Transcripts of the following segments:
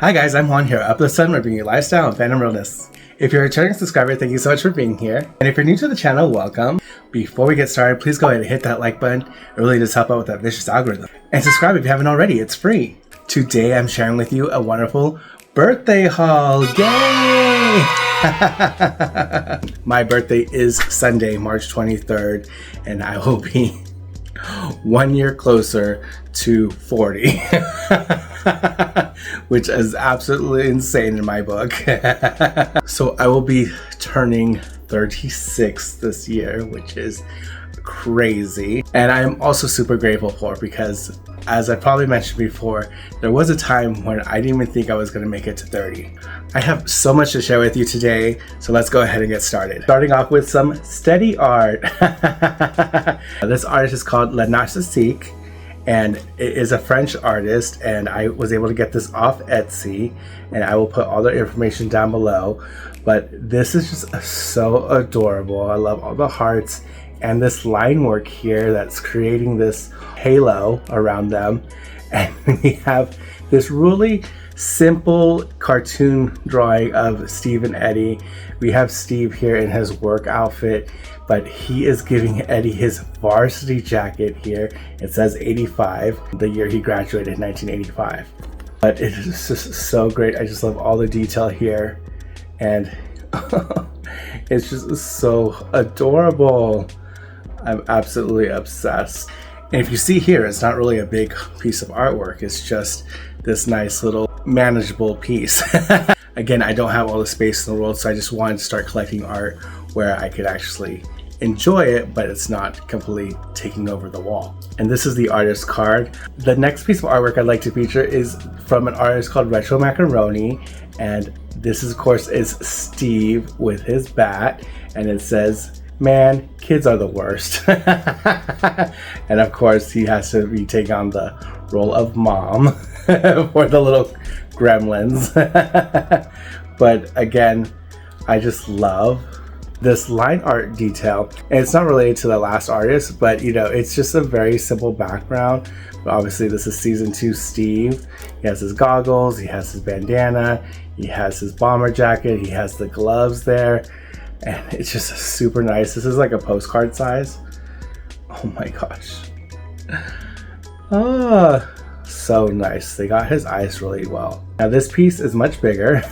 Hi guys, I'm Juan here, Uplift Sun, bringing you lifestyle and fandom realness. If you're a returning subscriber, thank you so much for being here. And if you're new to the channel, welcome. Before we get started, please go ahead and hit that like button. It really does help out with that vicious algorithm. And subscribe if you haven't already, it's free. Today I'm sharing with you a wonderful birthday haul. Yay! My birthday is Sunday, March 23rd, and I will be 1 year closer to 40. Which is absolutely insane in my book. So I will be turning 36 this year, which is crazy. And I'm also super grateful for, because as I probably mentioned before, there was a time when I didn't even think I was going to make it to 30. I have so much to share with you today, so let's go ahead and get started. Starting off with some steady art. This artist is called Le Narcissique, and it is a French artist, and I was able to get this off Etsy, and I will put all the information down below. But this is just so adorable. I love all the hearts and this line work here that's creating this halo around them. And we have this really simple cartoon drawing of Steve and Eddie. We have Steve here in his work outfit, but he is giving Eddie his varsity jacket here. It says 85, the year he graduated, 1985. But it is just so great. I just love all the detail here, and it's just so adorable. I'm absolutely obsessed. And if you see here, it's not really a big piece of artwork. It's just this nice little manageable piece. Again, I don't have all the space in the world, so I just wanted to start collecting art where I could actually enjoy it, but it's not completely taking over the wall. And this is the artist card. The next piece of artwork I'd like to feature is from an artist called Retro Macaroni, and this is, of course, is Steve with his bat, and it says, "Man, kids are the worst." And of course, he has to be taking on the role of mom for the little gremlins. But again, I just love this line art detail, and it's not related to the last artist, but you know, it's just a very simple background. But obviously this is season 2 Steve. He has his goggles, he has his bandana, he has his bomber jacket, he has the gloves there, and it's just super nice. This is like a postcard size. Oh my gosh. Oh, so nice. They got his eyes really well. Now this piece is much bigger,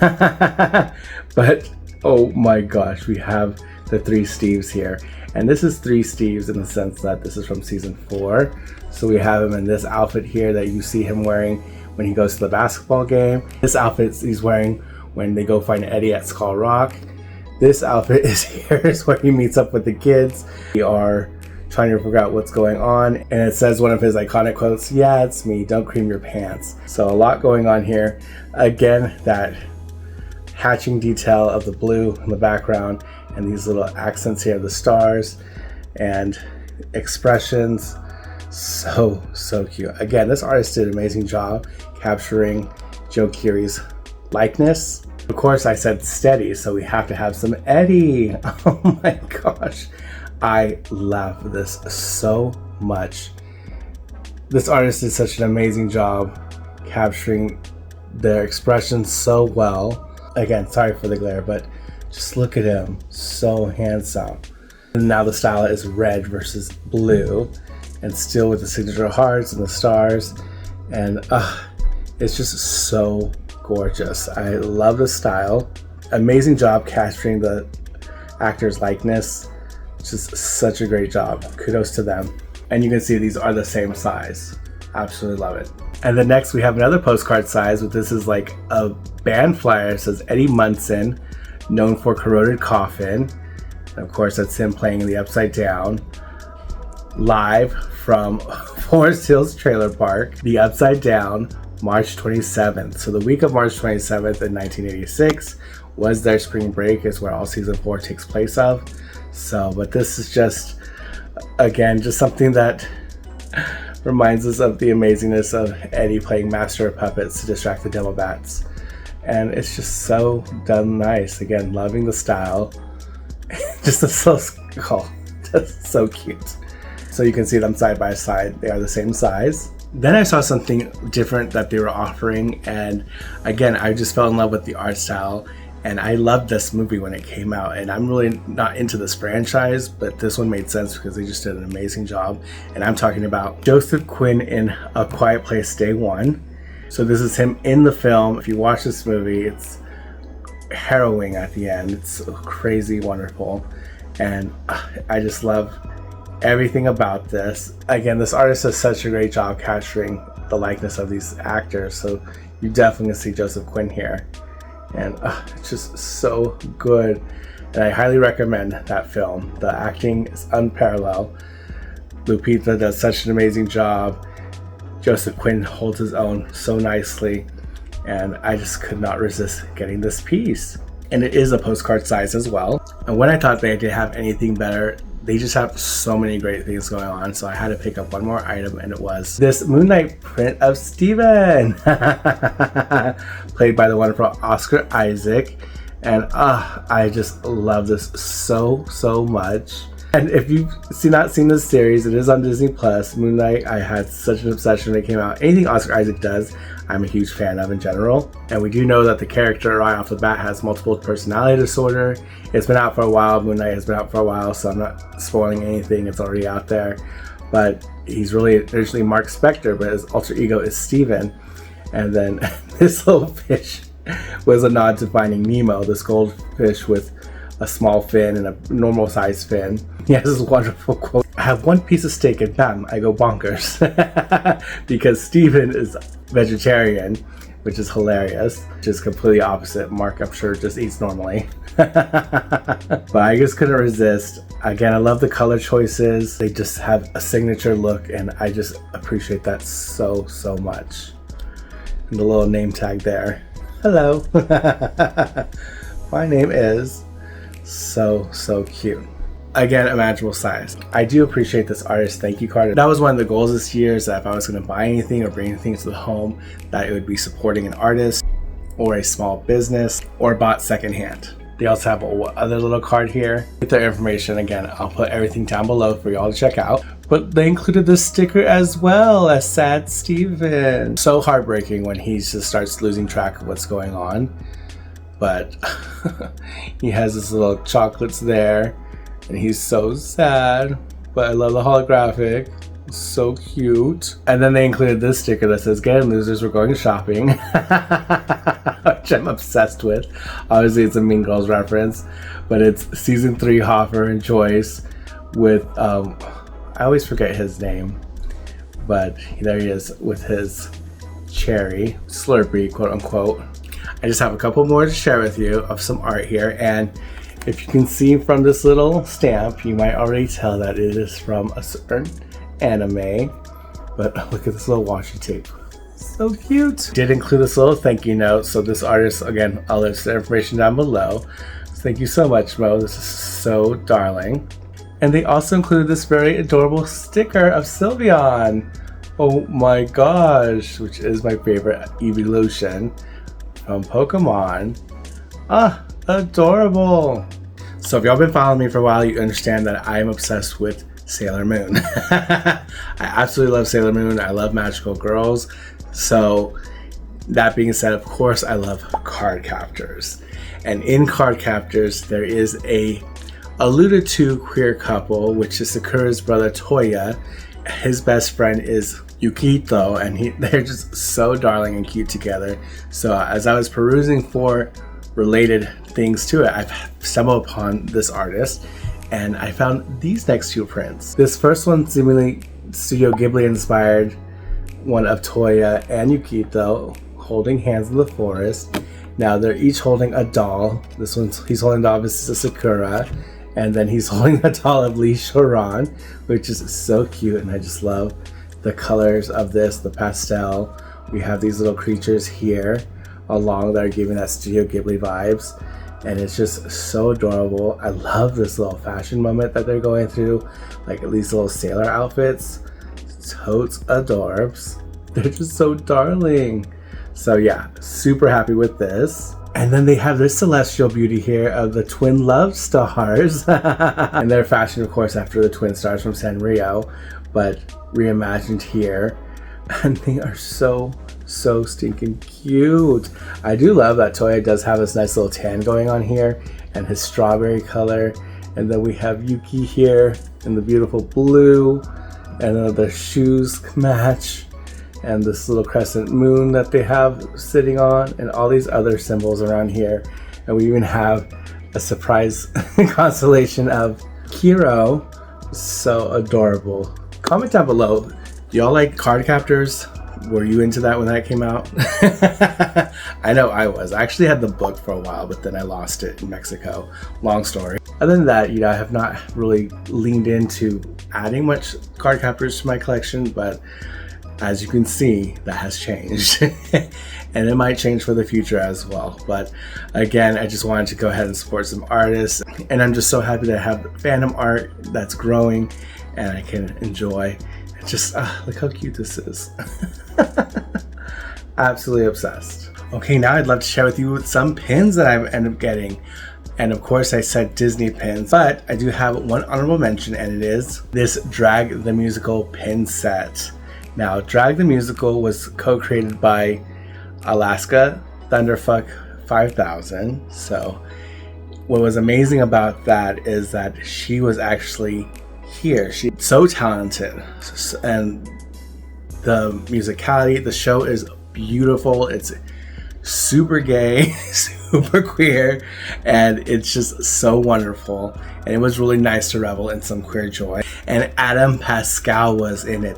but oh my gosh, we have the 3 Steves here. And this is 3 Steves in the sense that this is from season 4. So we have him in this outfit here that you see him wearing when he goes to the basketball game. This outfit he's wearing when they go find Eddie at Skull Rock. This outfit is here is where he meets up with the kids. We are trying to figure out what's going on, and it says one of his iconic quotes, "Yeah, it's me, don't cream your pants." So a lot going on here. Again, that hatching detail of the blue in the background, and these little accents here, the stars and expressions. So cute. Again, this artist did an amazing job capturing Joe Keery's likeness. Of course, I said steady, so we have to have some Eddie. Oh my gosh, I love this so much. This artist did such an amazing job capturing their expressions so well. Again, sorry for the glare, but just look at him, so handsome. And now the style is red versus blue, and still with the signature hearts and the stars, and it's just so gorgeous. I love the style. Amazing job capturing the actor's likeness. Just such a great job. Kudos to them. And you can see these are the same size. Absolutely love it. And then next we have another postcard size, but this is like a band flyer. It says Eddie Munson, known for Corroded Coffin. And of course, that's him playing in the Upside Down. Live from Forest Hills Trailer Park, the Upside Down, March 27th. So the week of March 27th in 1986 was their spring break, is where all season 4 takes place of. So, but this is just, again, just something that reminds us of the amazingness of Eddie playing Master of Puppets to distract the demo bats. And it's just so done nice. Again, loving the style. Just a so skull. Just so cute. So you can see them side by side. They are the same size. Then I saw something different that they were offering, and again, I just fell in love with the art style, and I loved this movie when it came out. And I'm really not into this franchise, but this one made sense because they just did an amazing job. And I'm talking about Joseph Quinn in A Quiet Place Day One. So this is him in the film. If you watch this movie, it's harrowing at the end. It's crazy wonderful, and I just love everything about this. Again, this artist does such a great job capturing the likeness of these actors, so you definitely see Joseph Quinn here, and it's just so good, and I highly recommend that film. The acting is unparalleled. Lupita does such an amazing job. Joseph Quinn holds his own so nicely, and I just could not resist getting this piece. And it is a postcard size as well, and when I thought they didn't have anything better, they just have so many great things going on, so I had to pick up one more item, and it was this Moon Knight print of Steven, played by the wonderful Oscar Isaac. And I just love this so much. And if you've not seen this series, it is on Disney Plus. Moon Knight, I had such an obsession when it came out. Anything Oscar Isaac does, I'm a huge fan of in general. And we do know that the character right off the bat has multiple personality disorder. It's been out for a while. Moon Knight has been out for a while, so I'm not spoiling anything. It's already out there. But he's really originally Mark Spector, but his alter ego is Steven. And then this little fish was a nod to Finding Nemo, this goldfish with a small fin and a normal size fin. He has this wonderful quote: "I have one piece of steak and bam, I go bonkers." Because Steven is vegetarian, which is hilarious, which is completely opposite. Mark, I'm sure, just eats normally. But I just couldn't resist. Again, I love the color choices. They just have a signature look, and I just appreciate that so much. And the little name tag there. Hello. My name is... so cute. Again, a manageable size. I do appreciate this artist thank you card. That was one of the goals this year, is that if I was going to buy anything or bring anything to the home, that it would be supporting an artist or a small business or bought secondhand. They also have other little card here with their information. Again, I'll put everything down below for y'all to check out. But they included this sticker as well, as Sad Steven. So heartbreaking when he just starts losing track of what's going on. But he has his little chocolates there, and he's so sad. But I love the holographic. It's so cute. And then they included this sticker that says, "Get in, losers, we're going shopping." Which I'm obsessed with. Obviously, it's a Mean Girls reference, but it's season 3 Hoffer and Joyce with, I always forget his name, but there he is with his cherry Slurpee, quote unquote. I just have a couple more to share with you of some art here, and if you can see from this little stamp, you might already tell that it is from a certain anime. But look at this little washi tape. So cute. Did include this little thank you note, so this artist, again, I'll list the information down below. Thank you so much, Mo. This is so darling. And they also included this very adorable sticker of Sylveon. Oh my gosh, which is my favorite evolution from Pokemon. Adorable. So if y'all been following me for a while, you understand that I am obsessed with Sailor Moon. I absolutely love Sailor Moon. I love magical girls. So that being said, of course, I love card captors. And in card captors, there is a alluded to queer couple, which is Sakura's brother Toya. His best friend is Yukito, and they're just so darling and cute together. So as I was perusing for related things to it, I've stumbled upon this artist, and I found these next two prints. This first one seemingly Studio Ghibli inspired, one of Toya and Yukito holding hands in the forest. Now they're each holding a doll. This one's, he's holding the doll of Sakura, and then he's holding a doll of Lee Choran, which is so cute, and I just love the colors of this, the pastel. We have these little creatures here along that are giving that Studio Ghibli vibes, and it's just so adorable. I love this little fashion moment that they're going through, like these little sailor outfits. Totes adorbs. They're just so darling. So yeah, super happy with this. And then they have this celestial beauty here of the twin love stars. And they're fashioned, of course, after the twin stars from Sanrio, but reimagined here And they are so stinking cute. I do love that Toya does have this nice little tan going on here and his strawberry color. And then we have Yuki here in the beautiful blue, and then the shoes match, and this little crescent moon that they have sitting on, and all these other symbols around here. And we even have a surprise constellation of Kiro. So adorable. Comment down below, do y'all like card captors? Were you into that when that came out? I know I was. I actually had the book for a while, but then I lost it in Mexico. Long story. Other than that, I have not really leaned into adding much card captors to my collection, but as you can see, that has changed. And it might change for the future as well. But again, I just wanted to go ahead and support some artists. And I'm just so happy that I have fandom art that's growing and I can enjoy. Just look how cute this is. Absolutely obsessed. Okay, now I'd love to share with you some pins that I've ended up getting. And of course I said Disney pins, but I do have one honorable mention, and it is this Drag the Musical pin set. Now, Drag the Musical was co-created by Alaska Thunderfuck 5000. So what was amazing about that is that she was actually here. She's so talented, and the musicality, the show is beautiful. It's super gay, super queer, and it's just so wonderful. And it was really nice to revel in some queer joy. And Adam Pascal was in it.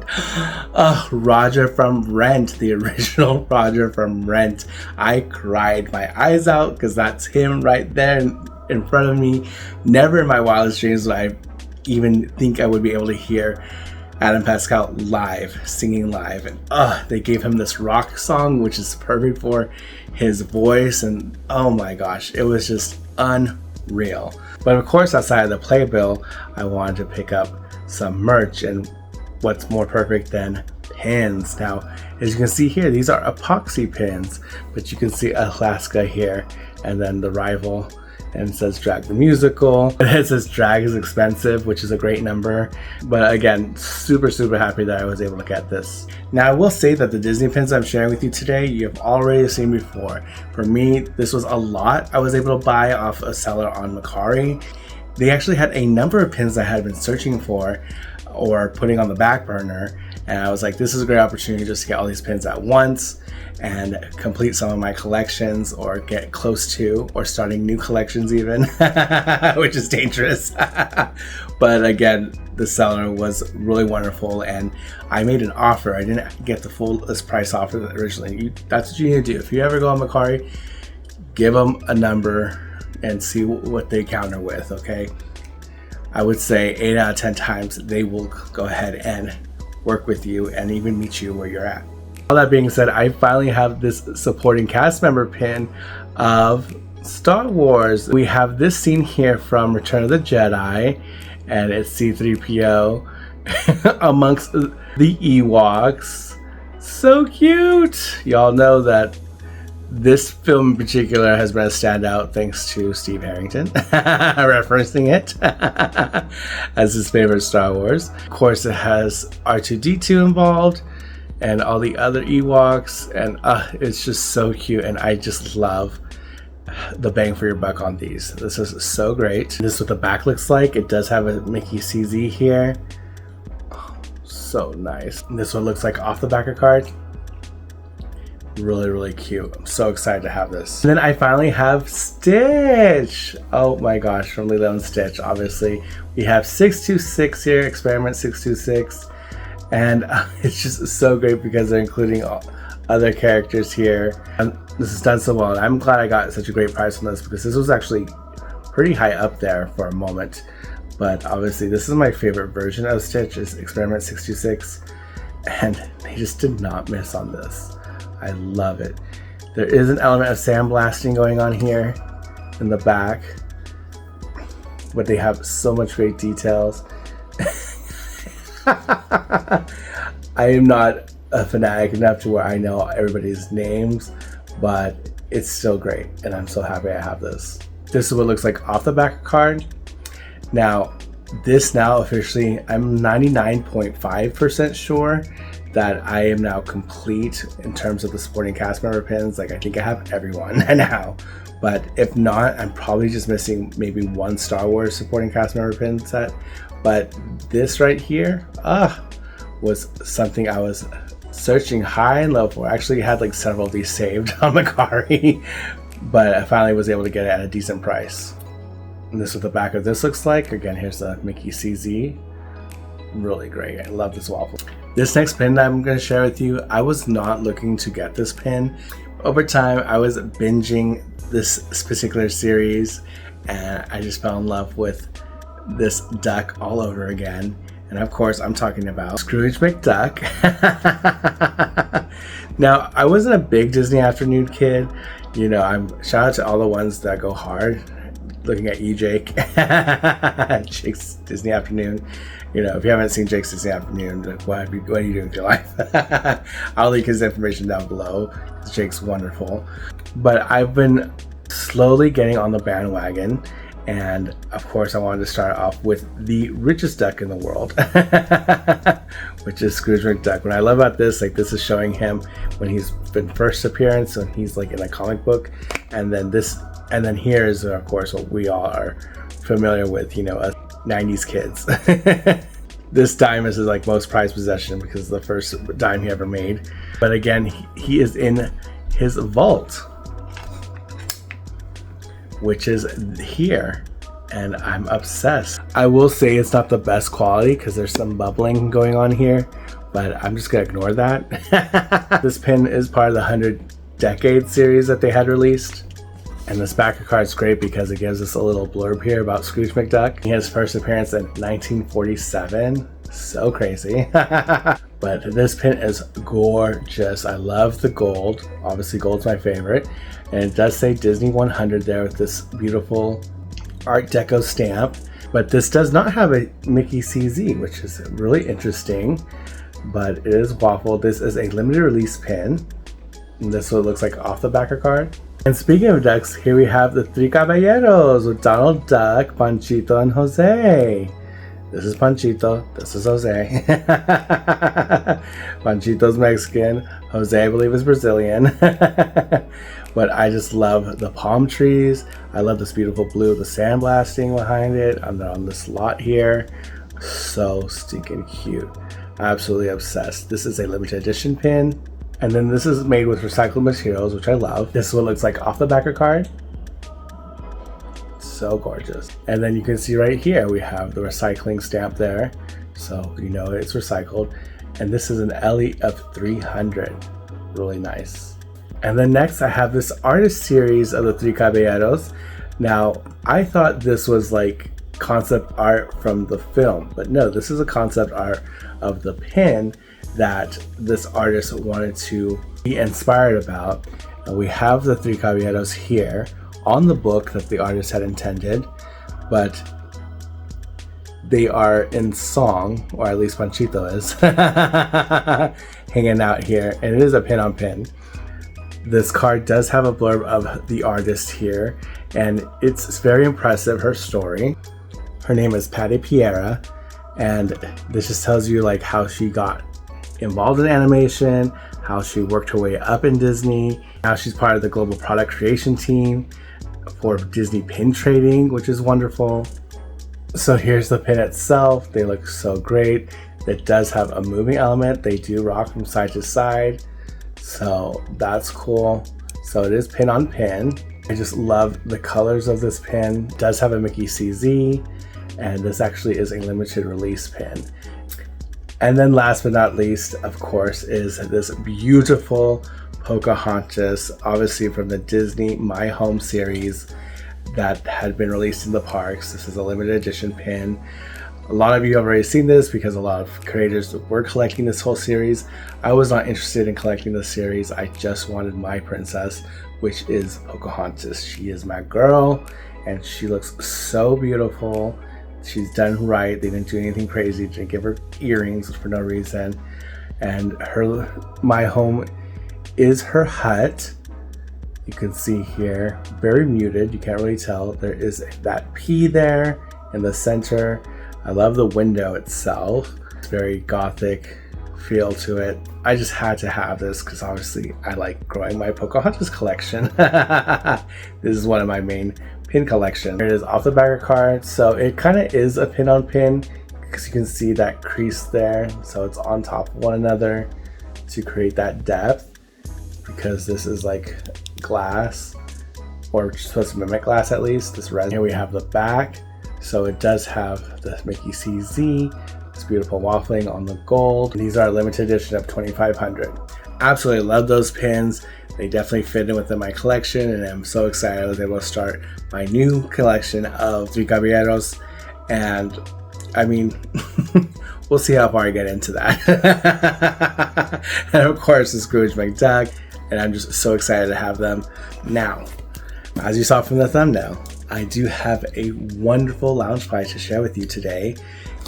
Roger from Rent, the original Roger from Rent. I cried my eyes out because that's him right there in front of me. Never in my wildest dreams would I even think I would be able to hear Adam Pascal live, singing live. And they gave him this rock song, which is perfect for his voice. And oh my gosh, it was just unreal. But of course, outside of the playbill, I wanted to pick up some merch, and what's more perfect than pins? Now, as you can see here, these are epoxy pins, but you can see Alaska here, and then the rival, and it says Drag the Musical. It says Drag is expensive, which is a great number. But again, super happy that I was able to get this. Now, I will say that the Disney pins I'm sharing with you today, you have already seen before. For me, this was a lot I was able to buy off a seller on Mercari. They actually had a number of pins I had been searching for or putting on the back burner. And I was like, this is a great opportunity just to get all these pins at once and complete some of my collections, or get close to, or starting new collections even, which is dangerous. But again, the seller was really wonderful, and I made an offer. I didn't get the fullest price offer originally. That's what you need to do. If you ever go on Mercari, give them a number and see what they counter with, okay? I would say 8 out of 10 times they will go ahead and work with you and even meet you where you're at. All that being said, I finally have this supporting cast member pin of Star Wars. We have this scene here from Return of the Jedi, and it's C-3PO amongst the Ewoks. So cute! Y'all know that this film in particular has been a standout thanks to Steve Harrington referencing it as his favorite Star Wars. Of course, it has R2-D2 involved and all the other Ewoks, and it's just so cute, and I just love the bang for your buck on these. This is so great. This is what the back looks like. It does have a Mickey CZ here. Oh, so nice. And this one looks like off the back of card. Really cute. I'm so excited to have this. And then I finally have Stitch. Oh my gosh, from Lilo and Stitch, obviously. We have 626 here, Experiment 626. And it's just so great because they're including other characters here. And this is done so well. And I'm glad I got such a great price on this, because this was actually pretty high up there for a moment. But obviously this is my favorite version of Stitch, is Experiment 626. And they just did not miss on this. I love it. There is an element of sandblasting going on here in the back, but they have so much great details. I am not a fanatic enough to where I know everybody's names, but it's still great, and I'm so happy I have this. This is what it looks like off the back card. Now, this now officially, I'm 99.5% sure that I am now complete in terms of the supporting cast member pins. Like, I think I have everyone now, but if not, I'm probably just missing maybe one Star Wars supporting cast member pin set. But this right here was something I was searching high and low for. I actually had like several of these saved on Macari, but I finally was able to get it at a decent price. And this is what the back of this looks like. Again, here's the Mickey CZ. Really great. I love this waffle. This next pin that I'm going to share with you, I was not looking to get this pin. Over time, I was binging this particular series, and I just fell in love with this duck all over again. And of course, I'm talking about Scrooge McDuck. Now, I wasn't a big Disney Afternoon kid. You know, shout out to all the ones that go hard. Looking at you, Jake. Jake's Disney Afternoon. You know, if you haven't seen Jake's Disney Afternoon, what are you doing with your life? I'll link his information down below. Jake's wonderful. But I've been slowly getting on the bandwagon. And of course, I wanted to start off with the richest duck in the world, which is Scrooge McDuck. What I love about this, like, this is showing him when he's been first appearance, when he's like in a comic book, and then here is, of course, what we all are familiar with, you know, us 90s kids. This dime is his like most prized possession because it's the first dime he ever made. But again, he is in his vault, which is here, and I'm obsessed. I will say it's not the best quality because there's some bubbling going on here, but I'm just gonna ignore that. This pin is part of the 100 Decade series that they had released. And this backer card's great because it gives us a little blurb here about Scrooge McDuck. He had his first appearance in 1947. So crazy. But this pin is gorgeous. I love the gold. Obviously, gold's my favorite. And it does say Disney 100 there with this beautiful Art Deco stamp. But this does not have a Mickey CZ, which is really interesting. But it is waffle. This is a limited release pin. And this is what it looks like off the backer card. And speaking of ducks, here we have the Three Caballeros with Donald Duck, Panchito, and Jose. This is Panchito, this is Jose. Panchito's Mexican, Jose I believe is Brazilian. But I just love the palm trees. I love this beautiful blue, the sandblasting behind it. I'm on this lot here. So stinking cute. Absolutely obsessed. This is a limited edition pin. And then this is made with recycled materials, which I love. This is what it looks like off the backer card. So gorgeous. And then you can see right here, we have the recycling stamp there. So you know it's recycled. And this is an Ellie of 300. Really nice. And then next I have this artist series of the Three Caballeros. Now, I thought this was like concept art from the film, but no, this is a concept art of the pin that this artist wanted to be inspired about. And we have the Three Caballeros here on the book that the artist had intended, but they are in song, or at least Panchito is, hanging out here, and it is a pin on pin. This card does have a blurb of the artist here, and it's very impressive, her story. Her name is Patty Piera, and this just tells you like how she got involved in animation, how she worked her way up in Disney, how she's part of the global product creation team for Disney pin trading, which is wonderful. So here's the pin itself. They look so great. It does have a moving element. They do rock from side to side, so that's cool. So it is pin on pin. I just love the colors of this pin. It does have a Mickey CZ, and this actually is a limited release pin. And then last but not least, of course, is this beautiful Pocahontas, obviously from the Disney My Home series that had been released in the parks. This is a limited edition pin. A lot of you have already seen this because a lot of creators were collecting this whole series. I was not interested in collecting this series. I just wanted my princess, which is Pocahontas. She is my girl, and she looks so beautiful. She's done right. They didn't do anything crazy. They didn't give her earrings for no reason. And my home is her hut. You can see here, very muted. You can't really tell. There is that P there in the center. I love the window itself. It's very gothic feel to it. I just had to have this because obviously I like growing my Pocahontas collection. This is one of my main pin collection. Here it is off the back of card. So it kind of is a pin on pin because you can see that crease there. So it's on top of one another to create that depth, because this is like glass, or supposed to mimic glass at least. This resin. Here we have the back. So it does have the Mickey CZ. It's beautiful waffling on the gold. These are limited edition of 2,500. Absolutely love those pins. They definitely fit in within my collection, and I'm so excited I was able to start my new collection of Three Caballeros. And I mean, we'll see how far I get into that. And of course, the Scrooge McDuck, and I'm just so excited to have them. Now, as you saw from the thumbnail, I do have a wonderful Loungefly to share with you today.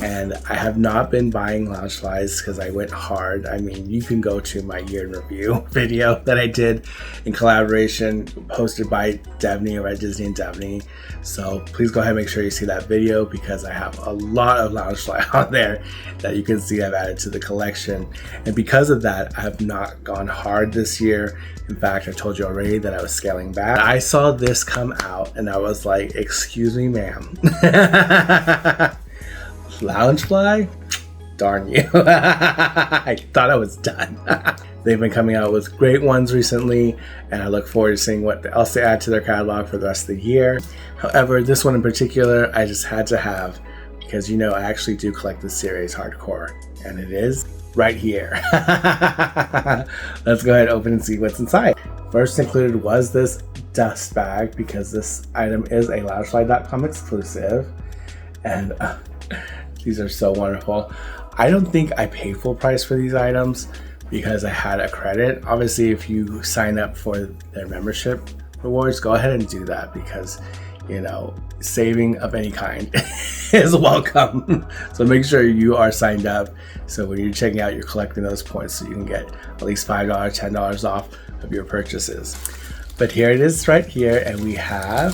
And I have not been buying Loungeflies because I went hard. I mean, you can go to my year in review video that I did in collaboration, hosted by Devney over at Disney and Devney. So please go ahead and make sure you see that video, because I have a lot of Loungefly on there that you can see I've added to the collection. And because of that, I have not gone hard this year. In fact, I told you already that I was scaling back. I saw this come out and I was like, excuse me, ma'am. Loungefly? Darn you. I thought I was done. They've been coming out with great ones recently, and I look forward to seeing what else they add to their catalog for the rest of the year. However, this one in particular, I just had to have, because you know I actually do collect this series hardcore, and it is right here. Let's go ahead and open and see what's inside. First included was this dust bag, because this item is a Loungefly.com exclusive, and these are so wonderful. I don't think I paid full price for these items because I had a credit. Obviously, if you sign up for their membership rewards, go ahead and do that, because you know, saving of any kind is welcome. So make sure you are signed up, so when you're checking out, you're collecting those points so you can get at least $5, $10 off of your purchases. But here it is right here, and we have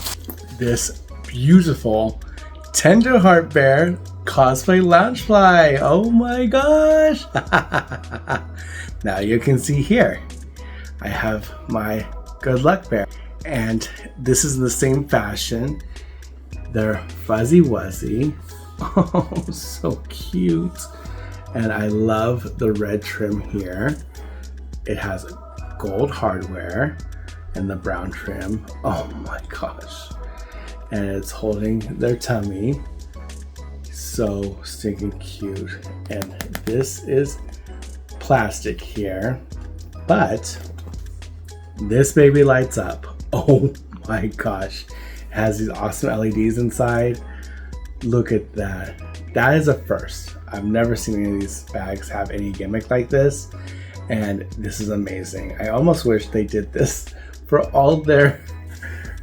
this beautiful Tenderheart Bear cosplay Loungefly. Oh my gosh. Now you can see here I have my Good Luck Bear, and this is in the same fashion. They're fuzzy wuzzy. Oh, so cute. And I love the red trim here. It has gold hardware and the brown trim. Oh my gosh. And it's holding their tummy. So stinking cute. And this is plastic here, but this baby lights up. Oh my gosh. It has these awesome LEDs inside. Look at that. That is a first. I've never seen any of these bags have any gimmick like this, and this is amazing. I almost wish they did this for all their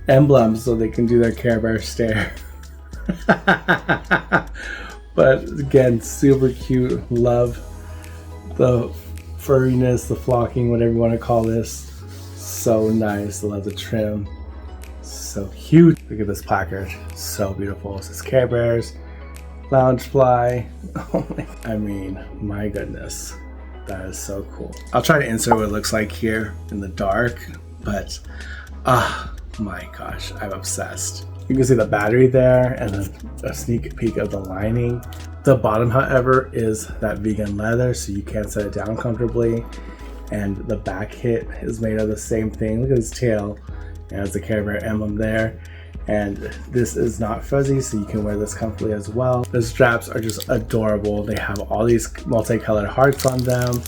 emblems so they can do their Care Bear stare. But again, super cute. Love the furriness, the flocking, whatever you want to call this. So nice. Love the trim. So cute. Look at this placard. So beautiful. It says Care Bears, Loungefly. Oh my, I mean, my goodness. That is so cool. I'll try to insert what it looks like here in the dark, but my gosh, I'm obsessed. You can see the battery there and then a sneak peek of the lining. The bottom, however, is that vegan leather, so you can set it down comfortably. And the back hit is made of the same thing. Look at his tail. It has the Care Bear emblem there. And this is not fuzzy, so you can wear this comfortably as well. The straps are just adorable. They have all these multicolored hearts on them,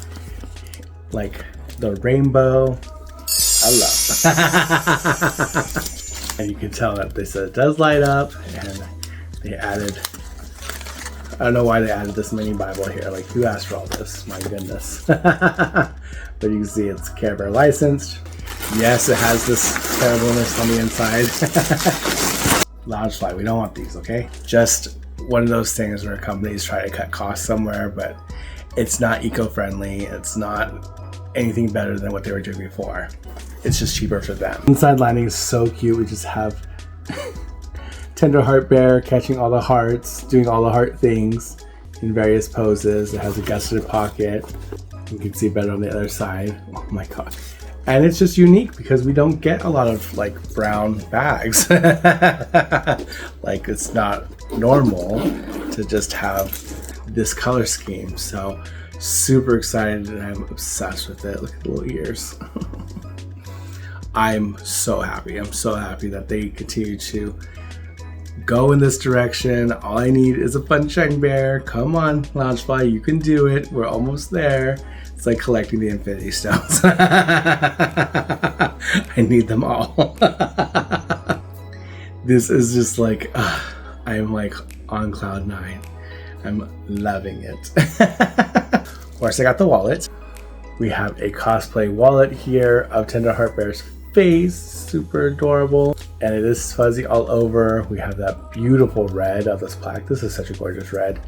like the rainbow. I love. And you can tell that they said it does light up, and they added, I don't know why they added this mini Bible here. Like, who asked for all this? My goodness. But you can see it's Care Bear licensed. Yes, it has this terribleness on the inside. Loungefly, we don't want these, okay? Just one of those things where companies try to cut costs somewhere, but it's not eco-friendly. It's not anything better than what they were doing before. It's just cheaper for them. Inside lining is so cute. We just have Tenderheart Bear catching all the hearts, doing all the heart things. in various poses. It has a gusseted pocket. You can see better on the other side. Oh my god. And it's just unique because we don't get a lot of like brown bags. Like it's not normal to just have this color scheme. So super excited and I'm obsessed with it. Look at the little ears. I'm so happy. I'm so happy that they continue to go in this direction. All I need is a Funshine Bear. Come on, Loungefly, you can do it. We're almost there. It's like collecting the Infinity Stones. I need them all. This is just like, I am like on cloud 9. I'm loving it. Of course, I got the wallet. We have a cosplay wallet here of Tender Heart Bear's face, super adorable, and it is fuzzy all over. We have that beautiful red of this plaque. This is such a gorgeous red.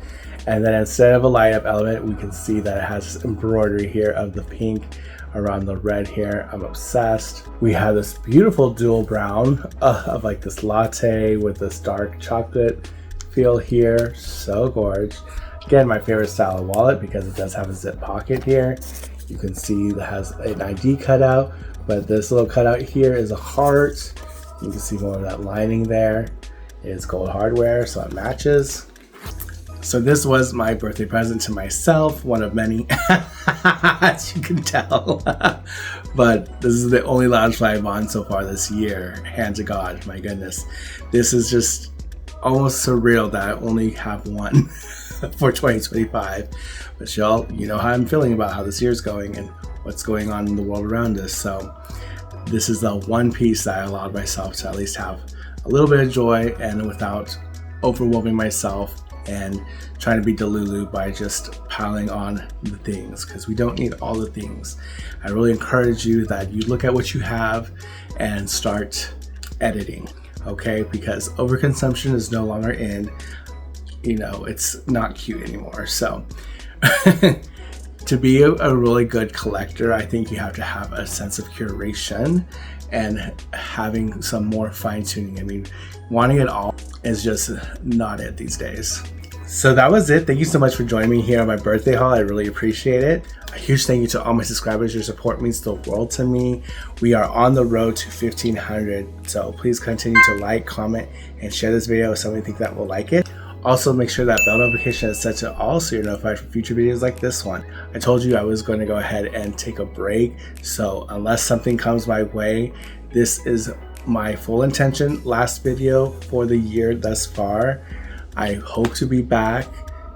And then instead of a light up element, we can see that it has embroidery here of the pink around the red here. I'm obsessed. We have this beautiful dual brown of like this latte with this dark chocolate feel here. So gorgeous. Again, my favorite style of wallet because it does have a zip pocket here. You can see that has an ID cutout, but this little cutout here is a heart. You can see more of that lining there. It's gold hardware, so it matches. So this was my birthday present to myself, one of many, as you can tell. But this is the only Loungefly I've on so far this year. Hand to God, my goodness. This is just almost surreal that I only have one for 2025. But y'all, you know how I'm feeling about how this year's going and what's going on in the world around us. So this is the one piece that I allowed myself to at least have a little bit of joy and without overwhelming myself and trying to be delulu by just piling on the things, because we don't need all the things. I really encourage you that you look at what you have and start editing, okay? Because overconsumption is no longer in, you know, it's not cute anymore. So to be a really good collector, I think you have to have a sense of curation and having some more fine tuning. I mean, wanting it all is just not it these days. So that was it. Thank you so much for joining me here on my birthday haul. I really appreciate it. A huge thank you to all my subscribers. Your support means the world to me. We are on the road to 1,500. So please continue to like, comment, and share this video with someone you think that will like it. Also, make sure that bell notification is set to all so you're notified for future videos like this one. I told you I was going to go ahead and take a break. So unless something comes my way, this is my full intention. Last video for the year thus far. I hope to be back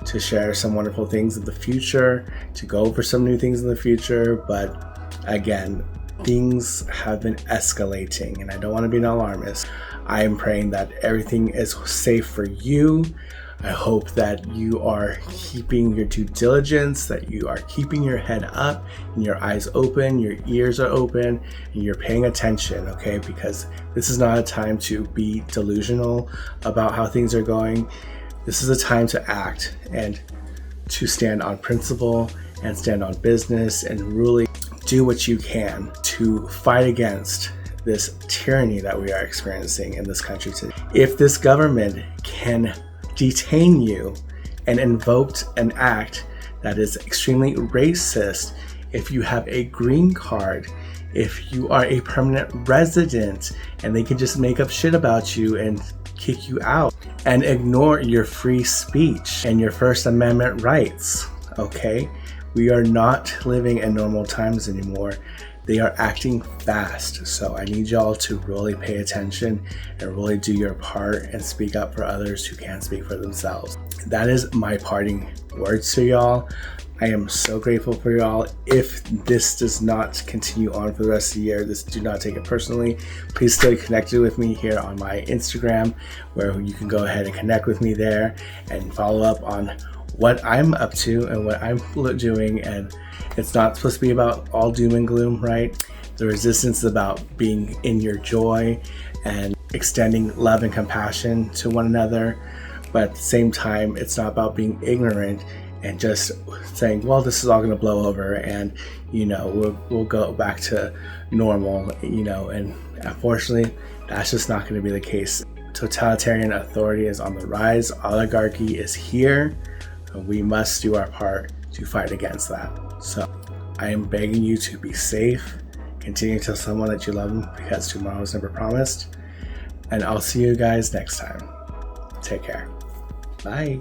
to share some wonderful things in the future, to go over some new things in the future. But again, things have been escalating and I don't want to be an alarmist. I am praying that everything is safe for you. I hope that you are keeping your due diligence, that you are keeping your head up and your eyes open, your ears are open, and you're paying attention, okay? Because this is not a time to be delusional about how things are going. This is a time to act and to stand on principle and stand on business and really do what you can to fight against this tyranny that we are experiencing in this country today. If this government can detain you and invoke an act that is extremely racist, if you have a green card, if you are a permanent resident and they can just make up shit about you and kick you out and ignore your free speech and your First Amendment rights, okay? We are not living in normal times anymore. They are acting fast, so I need y'all to really pay attention and really do your part and speak up for others who can't speak for themselves. That is my parting words to y'all. I am so grateful for y'all. If this does not continue on for the rest of the year, do not take it personally. Please stay connected with me here on my Instagram, where you can go ahead and connect with me there and follow up on what I'm up to and what I'm doing. And it's not supposed to be about all doom and gloom, right? The resistance is about being in your joy and extending love and compassion to one another. But at the same time, it's not about being ignorant and just saying, well, this is all going to blow over and, you know, we'll go back to normal, you know, and unfortunately, that's just not going to be the case. Totalitarian authority is on the rise. Oligarchy is here. So we must do our part to fight against that. So I am begging you to be safe. Continue to tell someone that you love them because tomorrow is never promised. And I'll see you guys next time. Take care. Bye.